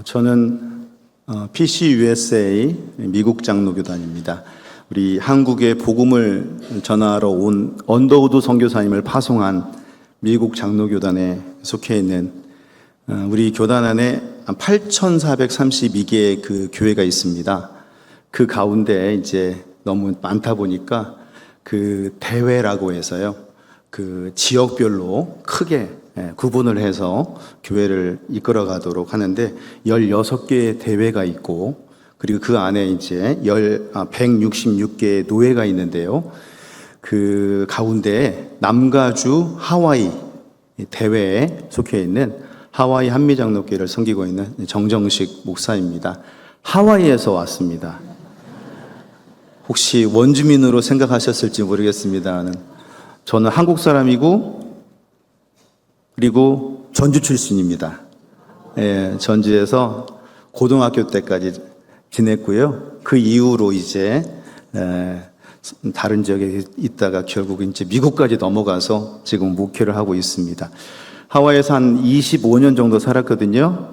저는 PCUSA 미국 장로교단입니다. 우리 한국에 복음을 전하러 온 언더우드 선교사님을 파송한 미국 장로교단에 속해 있는 우리 교단 안에 8,432개의 그 교회가 있습니다. 그 가운데 이제 너무 많다 보니까 그 대회라고 해서요, 그 지역별로 크게 구분을 해서 교회를 이끌어 가도록 하는데 16개의 대회가 있고, 그리고 그 안에 이제 166개의 노회가 있는데요. 그 가운데 남가주 하와이 대회에 속해 있는 하와이 한미장로교회를 섬기고 있는 정정식 목사입니다. 하와이에서 왔습니다. 혹시 원주민으로 생각하셨을지 모르겠습니다만 저는 한국 사람이고 그리고 전주 출신입니다. 전주에서 고등학교 때까지 지냈고요. 그 이후로 이제 다른 지역에 있다가 결국 이제 미국까지 넘어가서 지금 목회를 하고 있습니다. 하와이에서 한 25년 정도 살았거든요.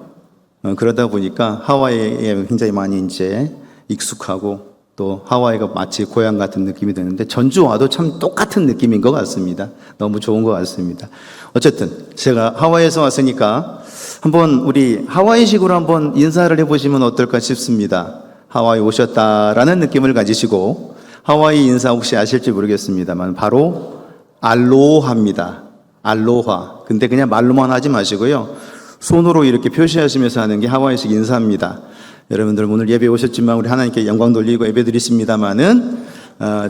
그러다 보니까 하와이에 굉장히 많이 이제 익숙하고, 또 하와이가 마치 고향 같은 느낌이 드는데 전주 와도 참 똑같은 느낌인 것 같습니다. 너무 좋은 것 같습니다. 어쨌든 제가 하와이에서 왔으니까 한번 우리 하와이식으로 한번 인사를 해보시면 어떨까 싶습니다. 하와이 오셨다라는 느낌을 가지시고, 하와이 인사 혹시 아실지 모르겠습니다만 바로 알로하입니다. 알로하. 근데 그냥 말로만 하지 마시고요, 손으로 이렇게 표시하시면서 하는 게 하와이식 인사입니다. 여러분들 오늘 예배 오셨지만 우리 하나님께 영광 돌리고 예배 드리십니다만은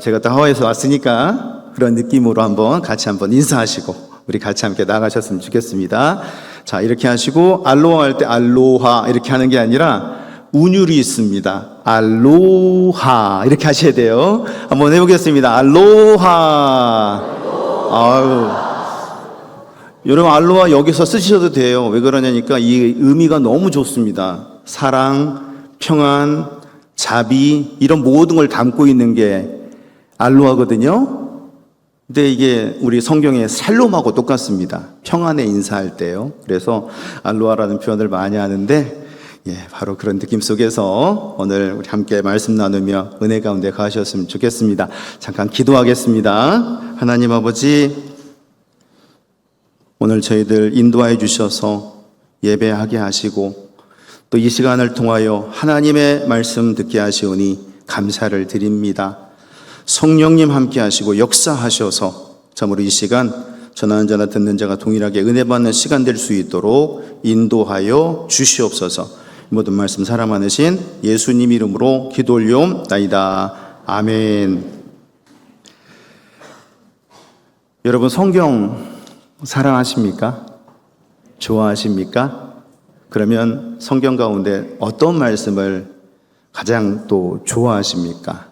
제가 또 하와이에서 왔으니까 그런 느낌으로 한번 같이 한번 인사하시고 우리 같이 함께 나가셨으면 좋겠습니다. 자, 이렇게 하시고 알로하 할 때 알로하 이렇게 하는 게 아니라 운율이 있습니다. 알로하 이렇게 하셔야 돼요. 한번 해보겠습니다. 알로하. 아유, 여러분 알로하 여기서 쓰셔도 돼요. 왜 그러냐니까 이 의미가 너무 좋습니다. 사랑, 평안, 자비, 이런 모든 걸 담고 있는 게 알로하거든요. 근데 이게 우리 성경의 샬롬하고 똑같습니다. 평안에 인사할 때요. 그래서 알로하라는 표현을 많이 하는데, 바로 그런 느낌 속에서 오늘 우리 함께 말씀 나누며 은혜 가운데 가셨으면 좋겠습니다. 잠깐 기도하겠습니다. 하나님 아버지, 오늘 저희들 인도하여 주셔서 예배하게 하시고 또 이 시간을 통하여 하나님의 말씀 듣게 하시오니 감사를 드립니다. 성령님 함께 하시고 역사하셔서 참으로 이 시간 전하는 자나 듣는 자가 동일하게 은혜 받는 시간 될 수 있도록 인도하여 주시옵소서. 모든 말씀 사랑 많으신 예수님 이름으로 기도 올리옵나이다. 아멘. 여러분 성경 사랑하십니까? 좋아하십니까? 그러면 성경 가운데 어떤 말씀을 가장 또 좋아하십니까?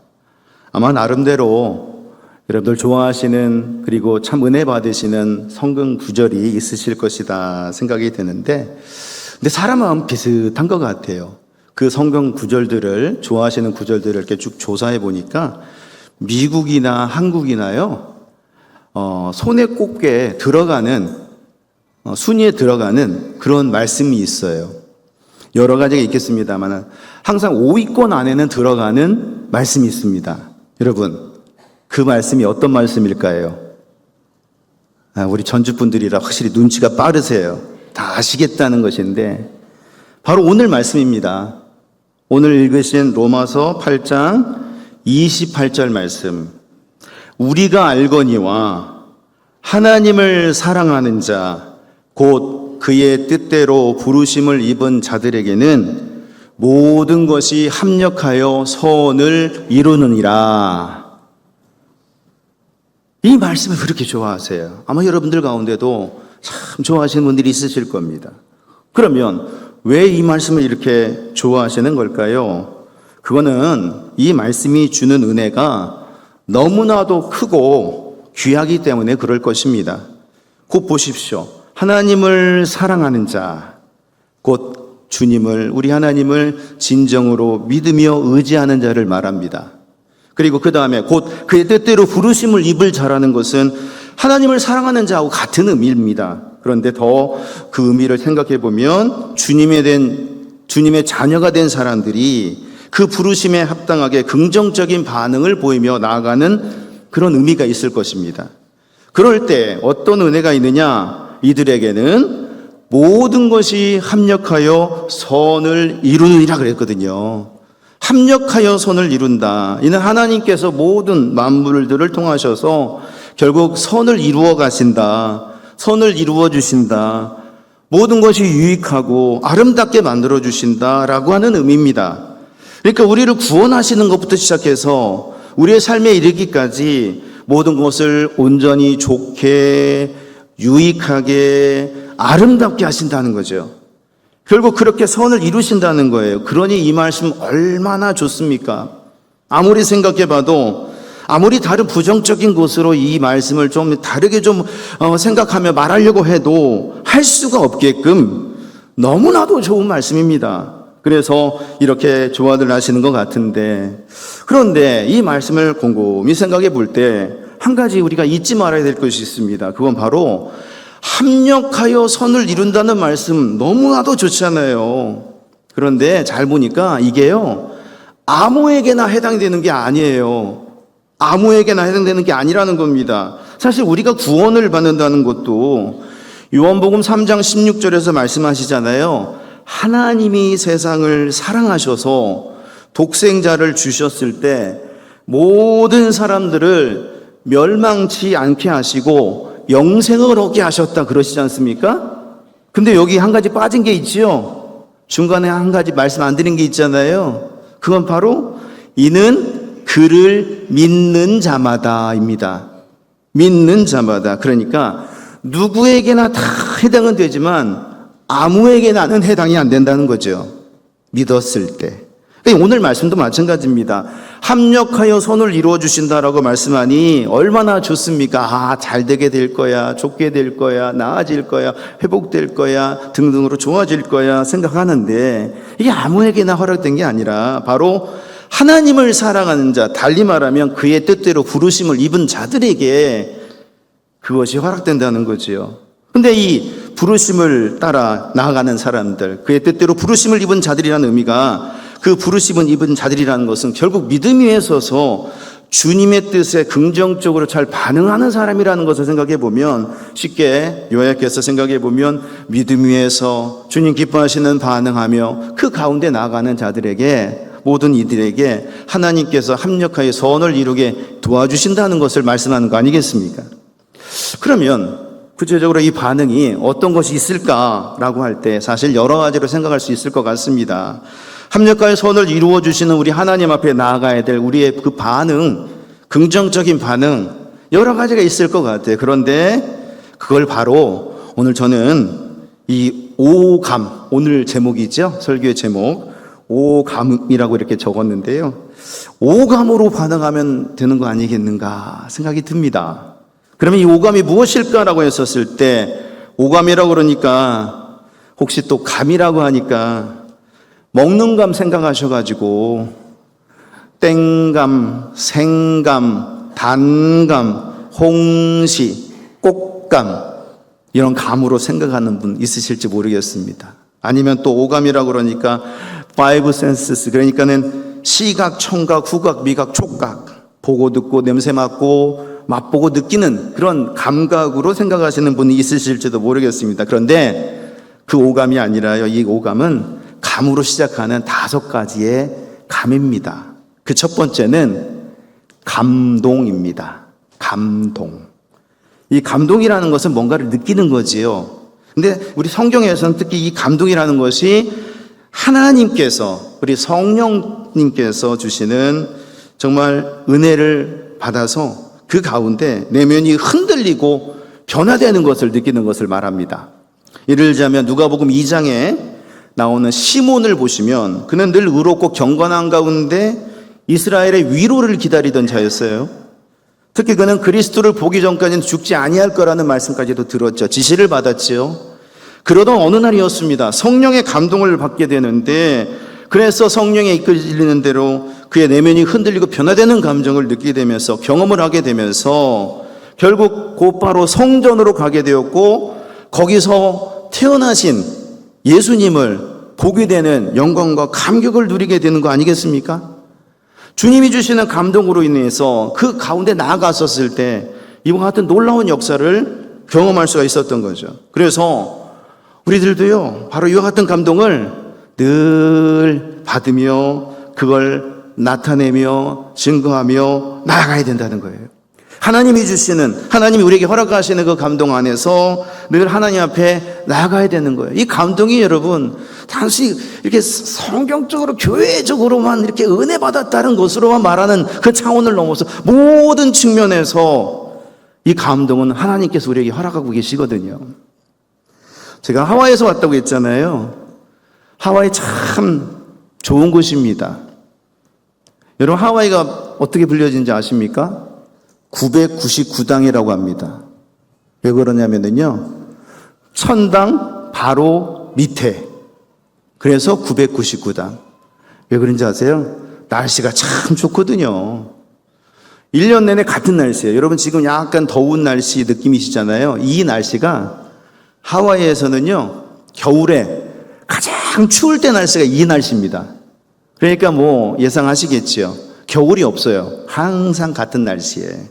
아마 나름대로 여러분들 좋아하시는, 그리고 참 은혜 받으시는 성경 구절이 있으실 것이다 생각이 드는데, 근데 사람은 비슷한 것 같아요. 그 성경 구절들을, 좋아하시는 구절들을 이렇게 쭉 조사해 보니까 미국이나 한국이나요, 손에 꼽게 들어가는, 순위에 들어가는 그런 말씀이 있어요. 여러 가지가 있겠습니다만 항상 5위권 안에는 들어가는 말씀이 있습니다. 여러분, 그 말씀이 어떤 말씀일까요? 우리 전주분들이라 확실히 눈치가 빠르세요. 다 아시겠다는 것인데 바로 오늘 말씀입니다. 오늘 읽으신 로마서 8장 28절 말씀. 우리가 알거니와 하나님을 사랑하는 자 곧 그의 뜻대로 부르심을 입은 자들에게는 모든 것이 합력하여 선을 이루느니라. 이 말씀을 그렇게 좋아하세요. 아마 여러분들 가운데도 참 좋아하시는 분들이 있으실 겁니다. 그러면 왜 이 말씀을 이렇게 좋아하시는 걸까요? 그거는 이 말씀이 주는 은혜가 너무나도 크고 귀하기 때문에 그럴 것입니다. 곧 보십시오. 하나님을 사랑하는 자, 곧 주님을, 우리 하나님을 진정으로 믿으며 의지하는 자를 말합니다. 그리고 그 다음에 곧 그의 뜻대로 부르심을 입을 자라는 것은 하나님을 사랑하는 자하고 같은 의미입니다. 그런데 더 그 의미를 생각해 보면 주님에 대한 주님의 자녀가 된 사람들이 그 부르심에 합당하게 긍정적인 반응을 보이며 나아가는 그런 의미가 있을 것입니다. 그럴 때 어떤 은혜가 있느냐? 이들에게는 모든 것이 합력하여 선을 이루느니라 그랬거든요. 합력하여 선을 이룬다. 이는 하나님께서 모든 만물들을 통하셔서 결국 선을 이루어 가신다. 선을 이루어 주신다. 모든 것이 유익하고 아름답게 만들어 주신다라고 하는 의미입니다. 그러니까 우리를 구원하시는 것부터 시작해서 우리의 삶에 이르기까지 모든 것을 온전히 좋게, 유익하게, 아름답게 하신다는 거죠. 결국 그렇게 선을 이루신다는 거예요. 그러니 이 말씀 얼마나 좋습니까? 아무리 생각해 봐도 아무리 다른 부정적인 것으로 이 말씀을 좀 다르게 생각하며 말하려고 해도 할 수가 없게끔 너무나도 좋은 말씀입니다. 그래서 이렇게 조언을 하시는 것 같은데, 그런데 이 말씀을 곰곰이 생각해 볼 때 한 가지 우리가 잊지 말아야 될 것이 있습니다. 그건 바로 합력하여 선을 이룬다는 말씀 너무나도 좋잖아요. 그런데 잘 보니까 이게요, 아무에게나 해당되는 게 아니에요. 아무에게나 해당되는 게 아니라는 겁니다. 사실 우리가 구원을 받는다는 것도 요한복음 3장 16절에서 말씀하시잖아요. 하나님이 세상을 사랑하셔서 독생자를 주셨을 때 모든 사람들을 멸망치 않게 하시고 영생을 얻게 하셨다 그러시지 않습니까? 근데 여기 한 가지 빠진 게 있지요. 중간에 한 가지 말씀 안 드린 게 있잖아요. 그건 바로 이는 그를 믿는 자마다입니다. 믿는 자마다. 그러니까 누구에게나 다 해당은 되지만 아무에게나는 해당이 안 된다는 거죠. 믿었을 때. 오늘 말씀도 마찬가지입니다. 합력하여 선을 이루어 주신다라고 말씀하니 얼마나 좋습니까? 잘 되게 될 거야, 좋게 될 거야, 나아질 거야, 회복될 거야, 등등으로 좋아질 거야 생각하는데, 이게 아무에게나 허락된 게 아니라 바로 하나님을 사랑하는 자, 달리 말하면 그의 뜻대로 부르심을 입은 자들에게 그것이 허락된다는 거지요. 근데 이 부르심을 따라 나아가는 사람들, 그의 뜻대로 부르심을 입은 자들이라는 의미가, 그 부르심을 입은 자들이라는 것은 결국 믿음 위에 서서 주님의 뜻에 긍정적으로 잘 반응하는 사람이라는 것을 생각해 보면, 쉽게 요약해서 생각해 보면 믿음 위에서 주님 기뻐하시는 반응하며 그 가운데 나아가는 자들에게, 모든 이들에게 하나님께서 합력하여 선을 이루게 도와주신다는 것을 말씀하는 거 아니겠습니까? 그러면 구체적으로 이 반응이 어떤 것이 있을까라고 할 때 사실 여러 가지로 생각할 수 있을 것 같습니다. 합력하여 선을 이루어 주시는 우리 하나님 앞에 나아가야 될 우리의 그 반응, 긍정적인 반응, 여러 가지가 있을 것 같아요. 그런데 그걸 바로 오늘 저는 이 오감, 오늘 제목이죠. 설교의 제목, 오감이라고 이렇게 적었는데요. 오감으로 반응하면 되는 거 아니겠는가 생각이 듭니다. 그러면 이 오감이 무엇일까라고 했었을 때, 오감이라고 그러니까 혹시 또 감이라고 하니까 먹는 감 생각하셔가지고 땡감, 생감, 단감, 홍시, 꽃감 이런 감으로 생각하는 분 있으실지 모르겠습니다. 아니면 또 오감이라고 그러니까 five senses, 그러니까는 시각, 청각, 후각, 미각, 촉각, 보고 듣고 냄새 맡고 맛보고 느끼는 그런 감각으로 생각하시는 분이 있으실지도 모르겠습니다. 그런데 그 오감이 아니라요, 이 오감은 감으로 시작하는 5가지의 감입니다. 그 첫 번째는 감동입니다. 감동. 이 감동이라는 것은 뭔가를 느끼는 거지요. 근데 우리 성경에서는 특히 이 감동이라는 것이 하나님께서, 우리 성령님께서 주시는 정말 은혜를 받아서 그 가운데 내면이 흔들리고 변화되는 것을 느끼는 것을 말합니다. 예를 들자면 누가복음 2장에 나오는 시몬을 보시면 그는 늘 의롭고 경건한 가운데 이스라엘의 위로를 기다리던 자였어요. 특히 그는 그리스도를 보기 전까지는 죽지 아니할 거라는 말씀까지도 들었죠. 지시를 받았지요. 그러던 어느 날이었습니다. 성령의 감동을 받게 되는데, 그래서 성령에 이끌리는 대로 그의 내면이 흔들리고 변화되는 감정을 느끼게 되면서, 경험을 하게 되면서 결국 곧바로 성전으로 가게 되었고, 거기서 태어나신 예수님을 보게 되는 영광과 감격을 누리게 되는 거 아니겠습니까? 주님이 주시는 감동으로 인해서 그 가운데 나아갔었을 때 이와 같은 놀라운 역사를 경험할 수가 있었던 거죠. 그래서 우리들도요, 바로 이와 같은 감동을 늘 받으며 그걸 나타내며 증거하며 나아가야 된다는 거예요. 하나님이 주시는, 하나님이 우리에게 허락하시는 그 감동 안에서 늘 하나님 앞에 나아가야 되는 거예요. 이 감동이 여러분 단순히 이렇게 성경적으로 교회적으로만 이렇게 은혜 받았다는 것으로만 말하는 그 차원을 넘어서 모든 측면에서 이 감동은 하나님께서 우리에게 허락하고 계시거든요. 제가 하와이에서 왔다고 했잖아요. 하와이 참 좋은 곳입니다. 여러분, 하와이가 어떻게 불려진지 아십니까? 999당이라고 합니다. 왜 그러냐면요, 천당 바로 밑에. 그래서 999당. 왜 그런지 아세요? 날씨가 참 좋거든요. 1년 내내 같은 날씨예요. 여러분, 지금 약간 더운 날씨 느낌이시잖아요. 이 날씨가 하와이에서는요, 겨울에 가장 추울 때 날씨가 이 날씨입니다. 그러니까 뭐 예상하시겠죠. 겨울이 없어요. 항상 같은 날씨에.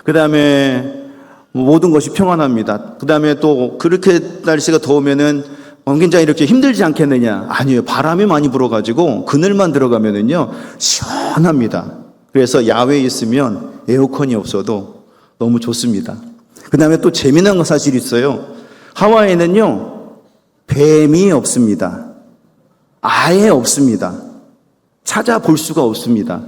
그 다음에 모든 것이 평안합니다. 그 다음에 또 그렇게 날씨가 더우면은 굉장히 이렇게 힘들지 않겠느냐? 아니에요. 바람이 많이 불어가지고 그늘만 들어가면은요, 시원합니다. 그래서 야외에 있으면 에어컨이 없어도 너무 좋습니다. 그 다음에 또 재미난 거 사실이 있어요. 하와이는요, 뱀이 없습니다. 아예 없습니다. 찾아볼 수가 없습니다.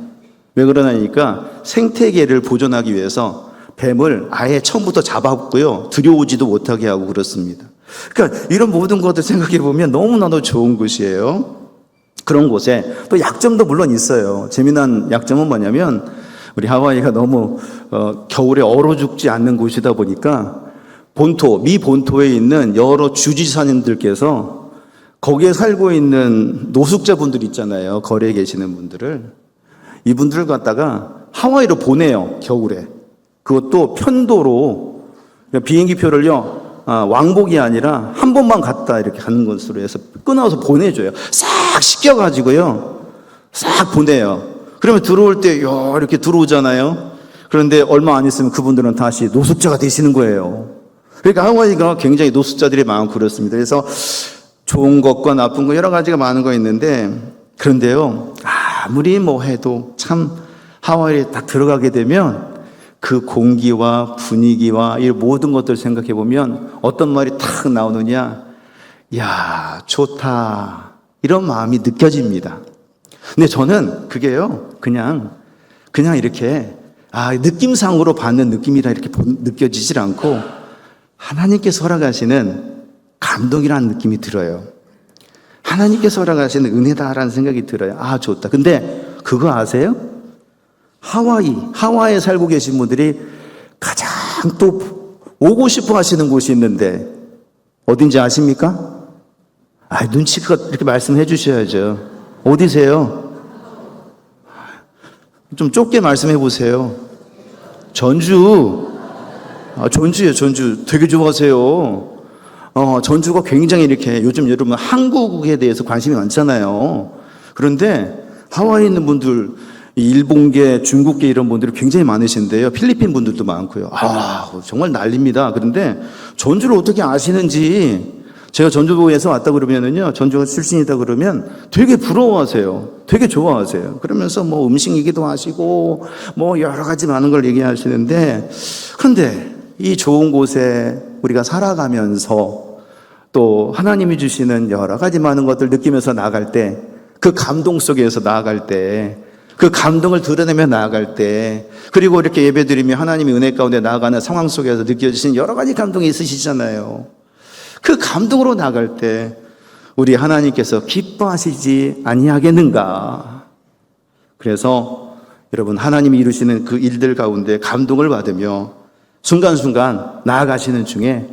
왜 그러냐니까 생태계를 보존하기 위해서 뱀을 아예 처음부터 잡았고요, 들여오지도 못하게 하고 그렇습니다. 그러니까 이런 모든 것들 생각해 보면 너무나도 좋은 곳이에요. 그런 곳에 또 약점도 물론 있어요. 재미난 약점은 뭐냐면 우리 하와이가 너무 겨울에 얼어 죽지 않는 곳이다 보니까 미 본토에 있는 여러 주지사님들께서 거기에 살고 있는 노숙자분들 있잖아요. 거리에 계시는 분들을. 이분들을 갖다가 하와이로 보내요, 겨울에. 그것도 편도로 비행기 표를요, 왕복이 아니라 한 번만 갔다 이렇게 가는 것으로 해서 끊어서 보내줘요. 싹 씻겨가지고요, 싹 보내요. 그러면 들어올 때 이렇게 들어오잖아요. 그런데 얼마 안 있으면 그분들은 다시 노숙자가 되시는 거예요. 그러니까 하와이가 굉장히 노숙자들이 많고 그렇습니다. 그래서 좋은 것과 나쁜 것 여러 가지가 많은 거 있는데, 그런데요, 아무리 뭐 해도 참 하와이에 딱 들어가게 되면 그 공기와 분위기와 이 모든 것들 생각해 보면 어떤 말이 탁 나오느냐, 야, 좋다, 이런 마음이 느껴집니다. 근데 저는 그게요, 그냥 이렇게 느낌상으로 받는 느낌이라 이렇게 느껴지질 않고 하나님께서 허락하시는 감동이라는 느낌이 들어요. 하나님께서 허락하시는 은혜다라는 생각이 들어요. 좋다. 근데 그거 아세요? 하와이에 살고 계신 분들이 가장 또 오고 싶어 하시는 곳이 있는데 어딘지 아십니까? 눈치껏 이렇게 말씀해 주셔야죠. 어디세요? 좀 좁게 말씀해 보세요. 전주. 전주예요, 전주. 되게 좋아하세요. 전주가 굉장히 이렇게 요즘 여러분 한국에 대해서 관심이 많잖아요. 그런데 하와이에 있는 분들, 일본계, 중국계 이런 분들이 굉장히 많으신데요. 필리핀 분들도 많고요. 정말 난립니다. 그런데 전주를 어떻게 아시는지, 제가 전주에서 왔다 그러면은요, 전주가 출신이다 그러면 되게 부러워하세요. 되게 좋아하세요. 그러면서 뭐 음식 얘기도 하시고 뭐 여러 가지 많은 걸 얘기하시는데, 그런데 이 좋은 곳에 우리가 살아가면서 또 하나님이 주시는 여러 가지 많은 것들 느끼면서 나아갈 때, 그 감동 속에서 나아갈 때, 그 감동을 드러내며 나아갈 때, 그리고 이렇게 예배드리며 하나님의 은혜 가운데 나아가는 상황 속에서 느껴지시는 여러 가지 감동이 있으시잖아요. 그 감동으로 나아갈 때 우리 하나님께서 기뻐하시지 아니하겠는가. 그래서 여러분, 하나님이 이루시는 그 일들 가운데 감동을 받으며 순간순간 나아가시는 중에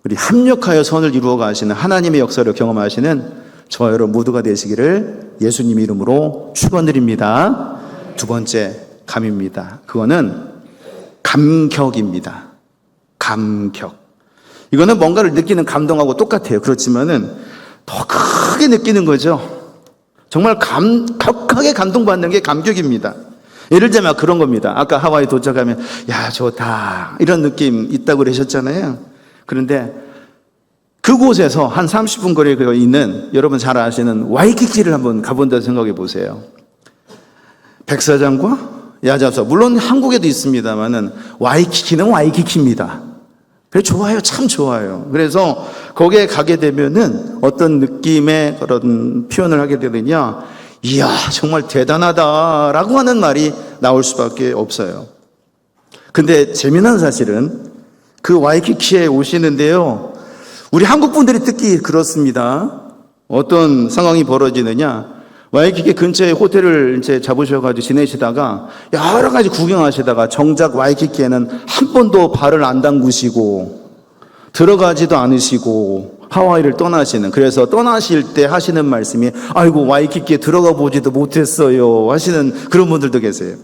우리 합력하여 선을 이루어 가시는 하나님의 역사를 경험하시는 저와 여러분 모두가 되시기를 예수님 이름으로 축원드립니다. 두 번째 감입니다. 그거는 감격입니다. 감격. 이거는 뭔가를 느끼는 감동하고 똑같아요. 그렇지만은 더 크게 격하게 느끼는 거죠. 정말 격하게 감동받는 게 감격입니다. 예를 들면 그런 겁니다. 아까 하와이 도착하면 야 좋다 이런 느낌 있다고 그러셨잖아요. 그런데 그곳에서 한 30분 거리에 있는 여러분 잘 아시는 와이키키를 한번 가본다 생각해 보세요. 백사장과 야자수, 물론 한국에도 있습니다만은 와이키키는 와이키키입니다. 그래 좋아요, 참 좋아요. 그래서 거기에 가게 되면은 어떤 느낌의 그런 표현을 하게 되느냐, 이야 정말 대단하다라고 하는 말이 나올 수밖에 없어요. 근데 재미난 사실은 그 와이키키에 오시는데요, 우리 한국 분들이 특히 그렇습니다. 어떤 상황이 벌어지느냐, 와이키키 근처에 호텔을 이제 잡으셔가지고 지내시다가 여러 가지 구경하시다가 정작 와이키키에는 한 번도 발을 안 담그시고 들어가지도 않으시고 하와이를 떠나시는, 그래서 떠나실 때 하시는 말씀이 아이고 와이키키에 들어가 보지도 못했어요 하시는 그런 분들도 계세요.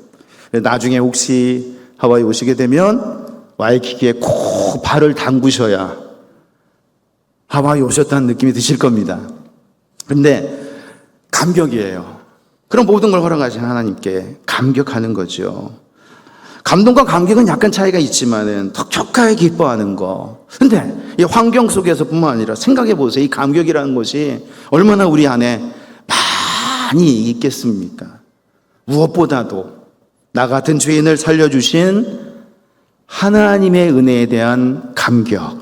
나중에 혹시 하와이 오시게 되면 와이키키에 꼭 발을 담그셔야 하와이 오셨다는 느낌이 드실 겁니다. 근데 감격이에요. 그럼 모든 걸 허락하신 하나님께 감격하는 거죠. 감동과 감격은 약간 차이가 있지만은 더 격하게 기뻐하는 거. 근데 이 환경 속에서뿐만 아니라 생각해 보세요. 이 감격이라는 것이 얼마나 우리 안에 많이 있겠습니까? 무엇보다도 나 같은 죄인을 살려주신 하나님의 은혜에 대한 감격.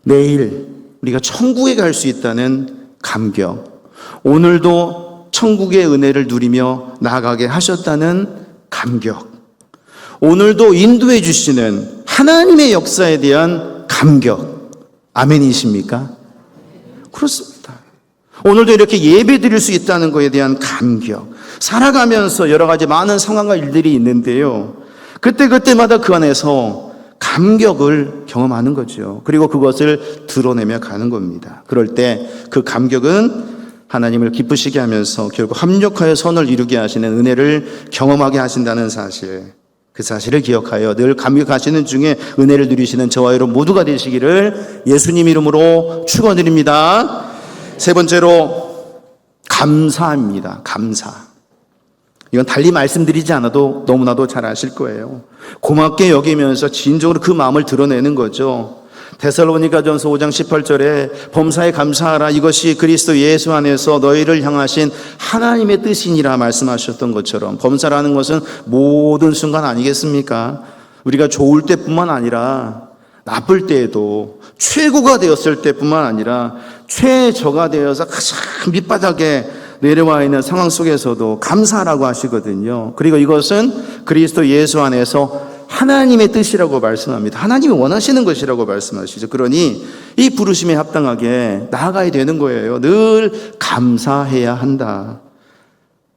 내일 우리가 천국에 갈 수 있다는 감격. 오늘도 천국의 은혜를 누리며 나아가게 하셨다는 감격. 오늘도 인도해 주시는 하나님의 역사에 대한 감격. 아멘이십니까? 그렇습니다. 오늘도 이렇게 예배 드릴 수 있다는 것에 대한 감격. 살아가면서 여러 가지 많은 상황과 일들이 있는데요, 그때마다 그 안에서 감격을 경험하는 거죠. 그리고 그것을 드러내며 가는 겁니다. 그럴 때 그 감격은 하나님을 기쁘시게 하면서 결국 합력하여 선을 이루게 하시는 은혜를 경험하게 하신다는 사실, 그 사실을 기억하여 늘 감격하시는 중에 은혜를 누리시는 저와 여러분 모두가 되시기를 예수님 이름으로 축원드립니다. 세 번째로 감사입니다. 감사. 이건 달리 말씀드리지 않아도 너무나도 잘 아실 거예요. 고맙게 여기면서 진정으로 그 마음을 드러내는 거죠. 데살로니가전서 5장 18절에 범사에 감사하라, 이것이 그리스도 예수 안에서 너희를 향하신 하나님의 뜻이니라 말씀하셨던 것처럼, 범사라는 것은 모든 순간 아니겠습니까? 우리가 좋을 때뿐만 아니라 나쁠 때에도, 최고가 되었을 때뿐만 아니라 최저가 되어서 가장 밑바닥에 내려와 있는 상황 속에서도 감사라고 하시거든요. 그리고 이것은 그리스도 예수 안에서 하나님의 뜻이라고 말씀합니다. 하나님이 원하시는 것이라고 말씀하시죠. 그러니 이 부르심에 합당하게 나아가야 되는 거예요. 늘 감사해야 한다.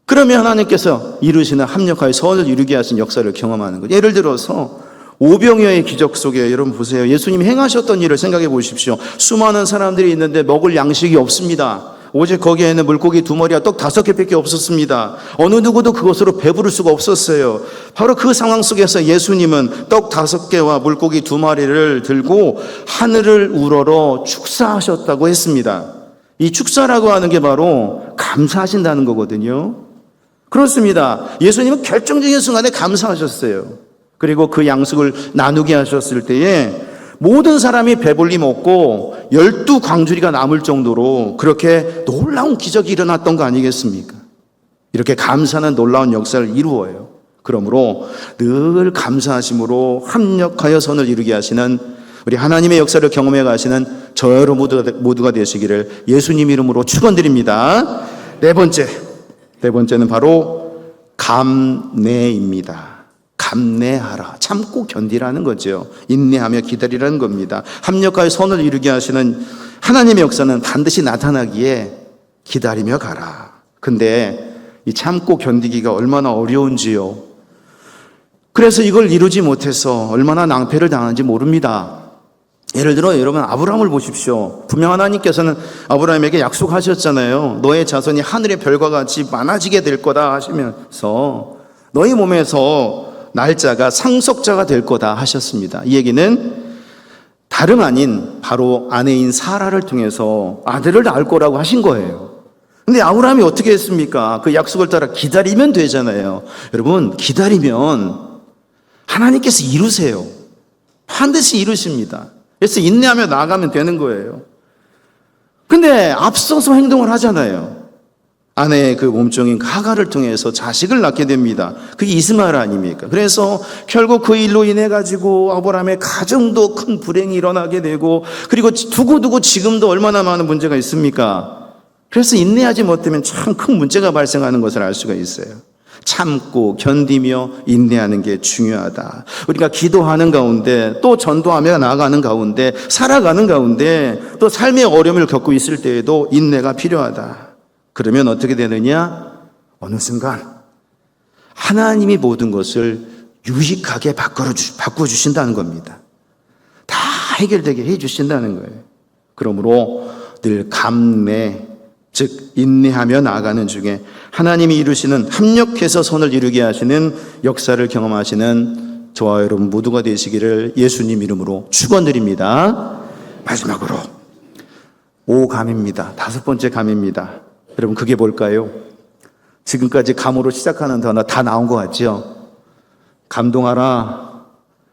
그러면 하나님께서 이루시는 합력하여 선을 이루게 하신 역사를 경험하는 거예요. 예를 들어서 오병이어의 기적 속에 여러분 보세요. 예수님이 행하셨던 일을 생각해 보십시오. 수많은 사람들이 있는데 먹을 양식이 없습니다. 오직 거기에는 물고기 2마리와 떡 5개밖에 없었습니다. 어느 누구도 그것으로 배부를 수가 없었어요. 바로 그 상황 속에서 예수님은 떡 5개와 물고기 2마리를 들고 하늘을 우러러 축사하셨다고 했습니다. 이 축사라고 하는 게 바로 감사하신다는 거거든요. 그렇습니다. 예수님은 결정적인 순간에 감사하셨어요. 그리고 그 양식을 나누게 하셨을 때에 모든 사람이 배불리 먹고 12광주리가 남을 정도로 그렇게 놀라운 기적이 일어났던 거 아니겠습니까? 이렇게 감사는 놀라운 역사를 이루어요. 그러므로 늘 감사하심으로 합력하여 선을 이루게 하시는 우리 하나님의 역사를 경험해 가시는 저 여러분 모두가 되시기를 예수님 이름으로 축원드립니다. 네 번째는 바로 감내입니다. 감내하라. 참고 견디라는 거죠. 인내하며 기다리라는 겁니다. 합력하여 선을 이루게 하시는 하나님의 역사는 반드시 나타나기에 기다리며 가라. 근데 이 참고 견디기가 얼마나 어려운지요. 그래서 이걸 이루지 못해서 얼마나 낭패를 당하는지 모릅니다. 예를 들어 여러분 아브라함을 보십시오. 분명 하나님께서는 아브라함에게 약속하셨잖아요. 너의 자손이 하늘의 별과 같이 많아지게 될 거다 하시면서 너희 몸에서 날짜가 상속자가 될 거다 하셨습니다. 이 얘기는 다름 아닌 바로 아내인 사라를 통해서 아들을 낳을 거라고 하신 거예요. 근데 아브라함이 어떻게 했습니까? 그 약속을 따라 기다리면 되잖아요. 여러분, 기다리면 하나님께서 이루세요. 반드시 이루십니다. 그래서 인내하며 나아가면 되는 거예요. 근데 앞서서 행동을 하잖아요. 아내의 그 몸종인 하갈을 통해서 자식을 낳게 됩니다. 그게 이스마엘 아닙니까? 그래서 결국 그 일로 인해 가지고 아브라함의 가정도 큰 불행이 일어나게 되고, 그리고 두고두고 지금도 얼마나 많은 문제가 있습니까? 그래서 인내하지 못하면 참 큰 문제가 발생하는 것을 알 수가 있어요. 참고 견디며 인내하는 게 중요하다. 우리가 기도하는 가운데, 또 전도하며 나아가는 가운데, 살아가는 가운데, 또 삶의 어려움을 겪고 있을 때에도 인내가 필요하다. 그러면 어떻게 되느냐? 어느 순간 하나님이 모든 것을 유익하게 바꿔주신다는 겁니다. 다 해결되게 해주신다는 거예요. 그러므로 늘 감내, 즉 인내하며 나아가는 중에 하나님이 이루시는, 합력해서 선을 이루게 하시는 역사를 경험하시는 저와 여러분 모두가 되시기를 예수님 이름으로 축원드립니다. 마지막으로 5감입니다. 5번째 감입니다. 여러분, 그게 뭘까요? 지금까지 감으로 시작하는 단어 다 나온 것 같죠? 감동하라,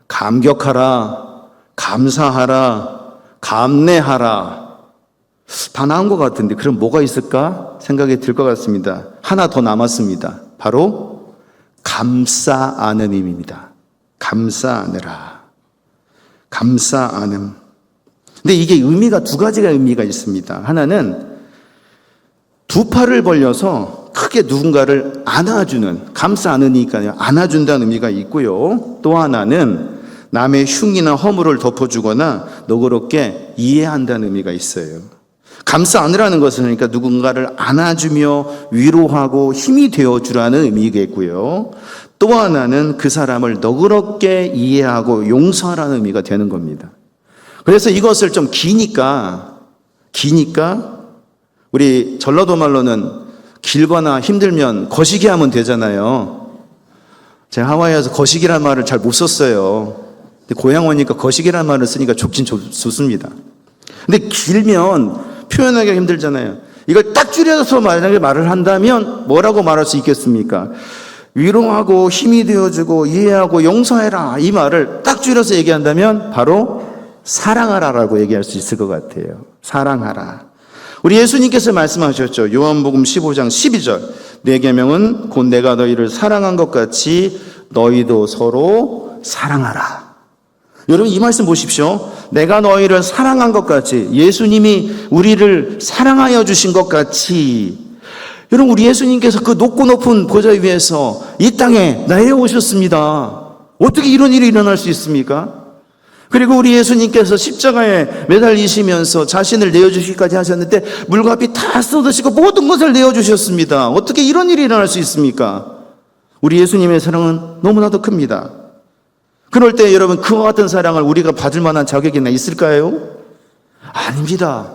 감격하라, 감사하라, 감내하라. 다 나온 것 같은데 그럼 뭐가 있을까 생각이 들 것 같습니다. 하나 더 남았습니다. 바로 감싸 안음입니다. 감싸 안으라. 감싸 안음. 근데 이게 의미가 두 가지가 의미가 있습니다. 하나는 두 팔을 벌려서 크게 누군가를 안아주는, 감싸 안으니까요, 안아준다는 의미가 있고요. 또 하나는 남의 흉이나 허물을 덮어주거나 너그럽게 이해한다는 의미가 있어요. 감싸 안으라는 것은 그러니까 누군가를 안아주며 위로하고 힘이 되어주라는 의미겠고요. 또 하나는 그 사람을 너그럽게 이해하고 용서하라는 의미가 되는 겁니다. 그래서 이것을 좀 기니까 우리 전라도 말로는 길거나 힘들면 거시기 하면 되잖아요. 제가 하와이에서 거시기란 말을 잘 못 썼어요. 근데 고향 오니까 거시기란 말을 쓰니까 좋긴 좋습니다. 근데 길면 표현하기가 힘들잖아요. 이걸 딱 줄여서 만약에 말을 한다면 뭐라고 말할 수 있겠습니까? 위로하고 힘이 되어주고 이해하고 용서해라, 이 말을 딱 줄여서 얘기한다면 바로 사랑하라라고 얘기할 수 있을 것 같아요. 사랑하라. 우리 예수님께서 말씀하셨죠. 요한복음 15장 12절. 내 계명은 곧 내가 너희를 사랑한 것 같이 너희도 서로 사랑하라. 여러분, 이 말씀 보십시오. 내가 너희를 사랑한 것 같이, 예수님이 우리를 사랑하여 주신 것 같이. 여러분, 우리 예수님께서 그 높고 높은 보좌 위에서 이 땅에 내려오셨습니다. 어떻게 이런 일이 일어날 수 있습니까? 그리고 우리 예수님께서 십자가에 매달리시면서 자신을 내어주시기까지 하셨는데 물과 피 다 쏟으시고 모든 것을 내어주셨습니다. 어떻게 이런 일이 일어날 수 있습니까? 우리 예수님의 사랑은 너무나도 큽니다. 그럴 때 여러분, 그와 같은 사랑을 우리가 받을 만한 자격이나 있을까요? 아닙니다.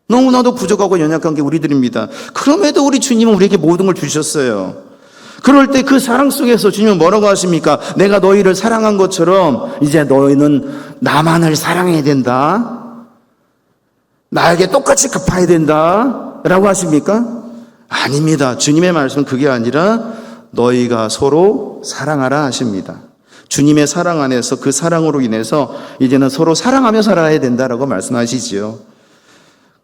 너무나도 부족하고 연약한 게 우리들입니다. 그럼에도 우리 주님은 우리에게 모든 걸 주셨어요. 그럴 때 그 사랑 속에서 주님은 뭐라고 하십니까? 내가 너희를 사랑한 것처럼 이제 너희는 나만을 사랑해야 된다. 나에게 똑같이 갚아야 된다. 라고 하십니까? 아닙니다. 주님의 말씀은 그게 아니라 너희가 서로 사랑하라 하십니다. 주님의 사랑 안에서 그 사랑으로 인해서 이제는 서로 사랑하며 살아야 된다라고 말씀하시지요.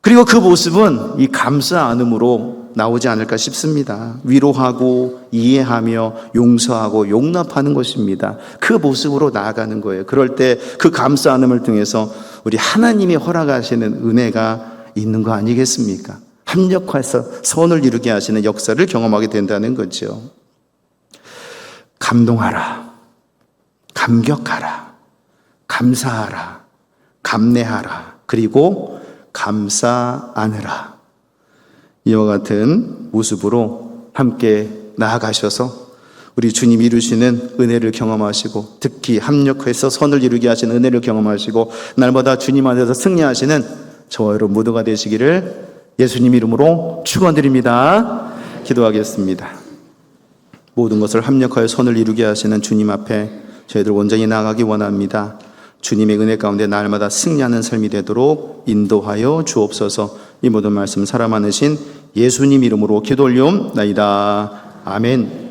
그리고 그 모습은 이 감싸 안음으로 나오지 않을까 싶습니다. 위로하고 이해하며 용서하고 용납하는 것입니다. 그 모습으로 나아가는 거예요. 그럴 때 그 감싸 안음을 통해서 우리 하나님이 허락하시는 은혜가 있는 거 아니겠습니까? 합력해서 선을 이루게 하시는 역사를 경험하게 된다는 거죠. 감동하라, 감격하라, 감사하라, 감내하라, 그리고 감싸 안으라. 이와 같은 모습으로 함께 나아가셔서 우리 주님 이루시는 은혜를 경험하시고, 특히 합력해서 선을 이루게 하시는 은혜를 경험하시고 날마다 주님 안에서 승리하시는 저와 여러분 모두가 되시기를 예수님 이름으로 축원드립니다. 기도하겠습니다. 모든 것을 합력하여 선을 이루게 하시는 주님 앞에 저희들 온전히 나아가기 원합니다. 주님의 은혜 가운데 날마다 승리하는 삶이 되도록 인도하여 주옵소서. 이 모든 말씀 사랑 많으신 예수님 이름으로 기도 올리옵나이다. 아멘.